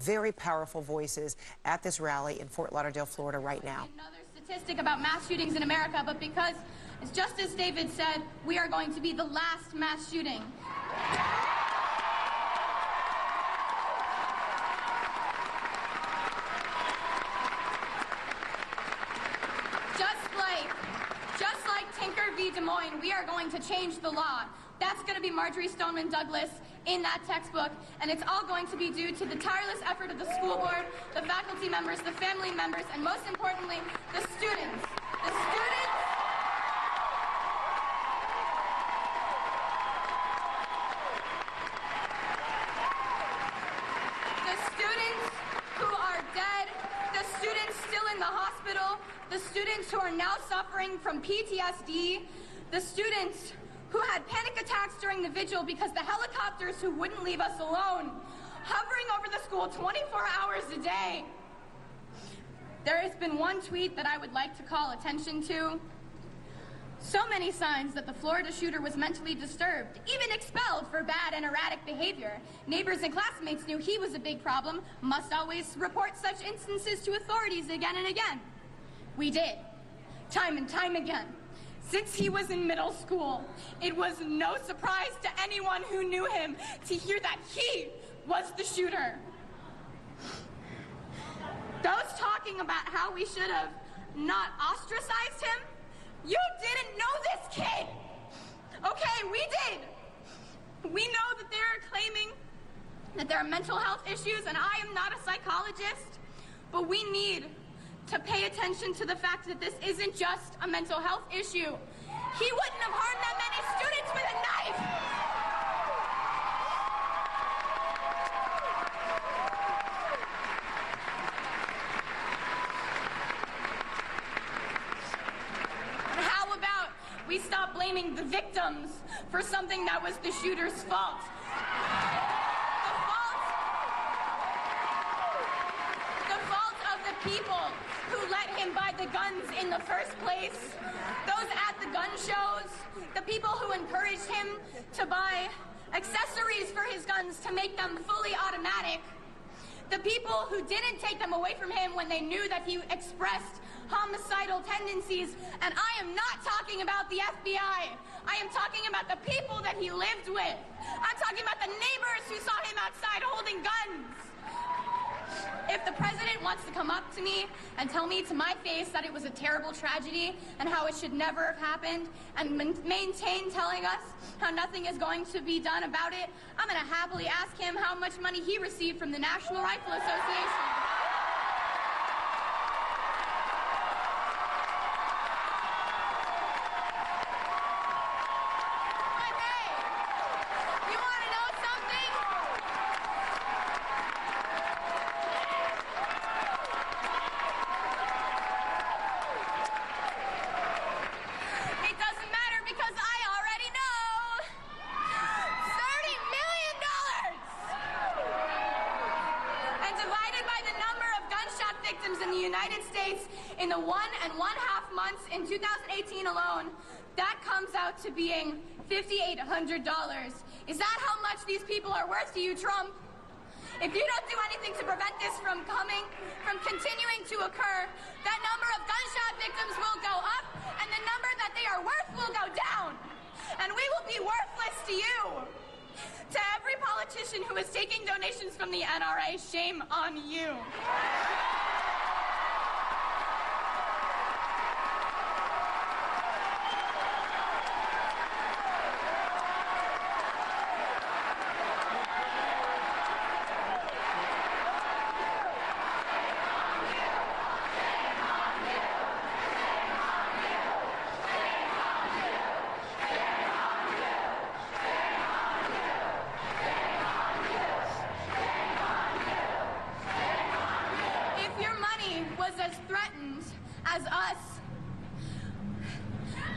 very powerful voices at this rally in Fort Lauderdale, Florida right now. Another statistic about mass shootings in America, but because, just as David said, we are going to be the last mass shooting. Just like Tinker v. Des Moines, we are going to change the law. That's going to be Marjory Stoneman Douglas in that textbook, and it's all going to be due to the tireless effort of the school board, the faculty members, the family members, and most importantly, the students. The students who are dead, the students still in the hospital, the students who are now suffering from PTSD, the students who had panic attacks during the vigil because the helicopters who wouldn't leave us alone, hovering over the school 24 hours a day. There has been one tweet that I would like to call attention to. So many signs that the Florida shooter was mentally disturbed, even expelled for bad and erratic behavior. Neighbors and classmates knew he was a big problem, must always report such instances to authorities again and again. We did, time and time again. Since he was in middle school, it was no surprise to anyone who knew him to hear that he was the shooter. Those talking about how we should have not ostracized him, you didn't know this kid. Okay, we did. We know that they're claiming that there are mental health issues, and I am not a psychologist, but we need to pay attention to the fact that this isn't just a mental health issue. He wouldn't have harmed that many students with a knife. And how about we stop blaming the victims for something that was the shooter's fault? The fault of the people who let him buy the guns in the first place, those at the gun shows, the people who encouraged him to buy accessories for his guns to make them fully automatic, the people who didn't take them away from him when they knew that he expressed homicidal tendencies. And I am not talking about the FBI. I am talking about the people that he lived with. I'm talking about the neighbors who saw him outside holding guns. If the president wants to come up to me and tell me to my face that it was a terrible tragedy and how it should never have happened, and maintain telling us how nothing is going to be done about it, I'm going to happily ask him how much money he received from the National Rifle Association. In the 1.5 months in 2018 alone, that comes out to being $5,800. Is that how much these people are worth to you, Trump? If you don't do anything to prevent this from continuing to occur, that number of gunshot victims will go up, and the number that they are worth will go down. And we will be worthless to you. To every politician who is taking donations from the NRA, shame on you. As threatened as us,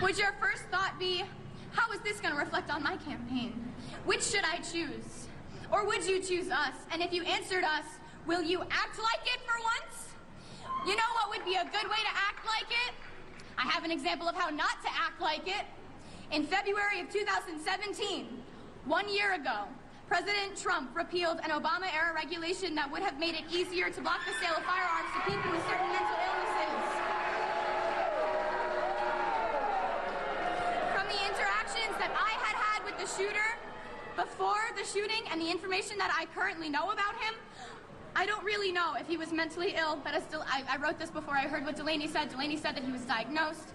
would your first thought be, how is this going to reflect on my campaign? Which should I choose? Or would you choose us? And if you answered us, will you act like it for once? You know what would be a good way to act like it? I have an example of how not to act like it. In February of 2017, 1 year ago, President Trump repealed an Obama-era regulation that would have made it easier to block the sale of firearms to people with certain mental illnesses. From the interactions that I had with the shooter before the shooting and the information that I currently know about him, I don't really know if he was mentally ill, but I wrote this before I heard what Delaney said. Delaney said that he was diagnosed.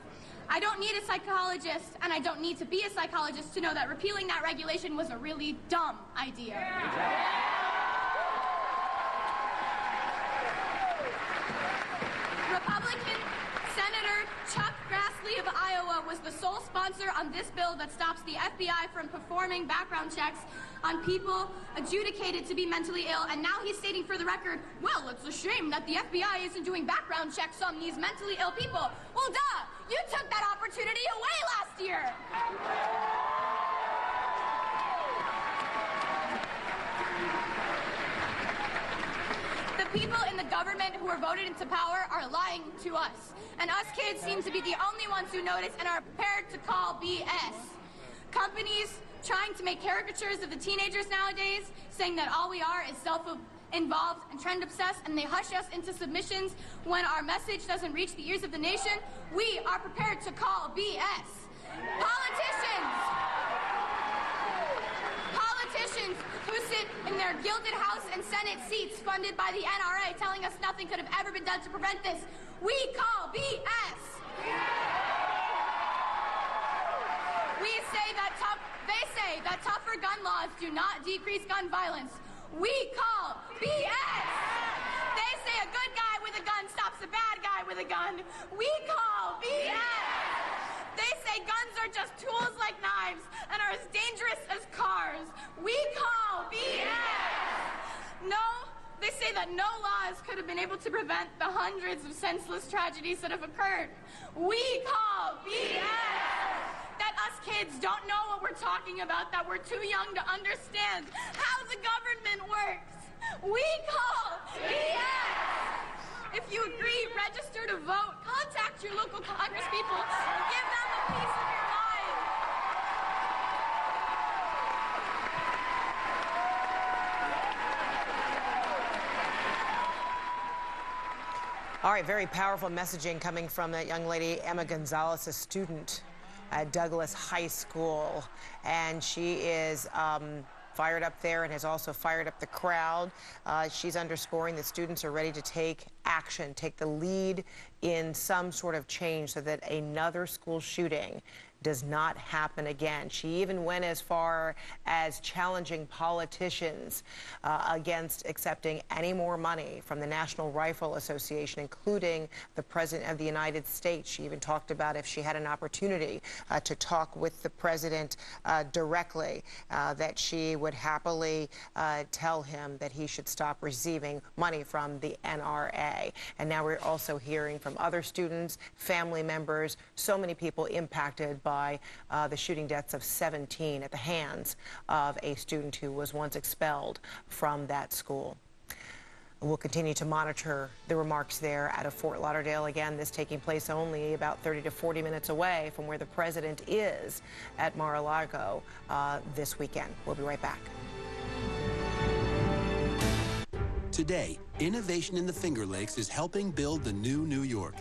I don't need a psychologist, and I don't need to be a psychologist to know that repealing that regulation was a really dumb idea. Republican Senator Chuck Grassley of Iowa was the sole sponsor on this bill that stops the FBI from performing background checks on people adjudicated to be mentally ill, and now he's stating for the record, well, it's a shame that the FBI isn't doing background checks on these mentally ill people. Well, duh! You took that opportunity away last year! The people in the government who are voted into power are lying to us, and us kids seem to be the only ones who notice and are prepared to call BS. Companies trying to make caricatures of the teenagers nowadays, saying that all we are is self-involved and trend-obsessed, and they hush us into submissions when our message doesn't reach the ears of the nation. We are prepared to call BS. Politicians who sit in their gilded House and Senate seats funded by the NRA telling us nothing could have ever been done to prevent this. We call BS. They say that tougher gun laws do not decrease gun violence. We call BS. They say a good guy with a gun stops a bad guy with a gun. We call BS. They say guns are just tools like knives and are as dangerous as cars. We call BS. No, they say that no laws could have been able to prevent the hundreds of senseless tragedies that have occurred. We call BS. That us kids don't know what we're talking about, that we're too young to understand how the government works. We call BS. If you agree, register to vote. Contact your local congresspeople. Give them a piece of your mind. All right, very powerful messaging coming from that young lady, Emma Gonzalez, a student at Douglas High School, and she is fired up there and has also fired up the crowd. She's underscoring that students are ready to take action, take the lead in some sort of change so that another school shooting does not happen again. She even went as far as challenging politicians against accepting any more money from the National Rifle Association, including the President of the United States. She even talked about if she had an opportunity to talk with the President directly, that she would happily tell him that he should stop receiving money from the NRA. And now we're also hearing from other students, family members, so many people impacted by the shooting deaths of 17 at the hands of a student who was once expelled from that school. We'll continue to monitor the remarks there out of Fort Lauderdale. Again, this taking place only about 30 to 40 minutes away from where the president is at Mar-a-Lago this weekend. We'll be right back. Today, innovation in the Finger Lakes is helping build the new New York.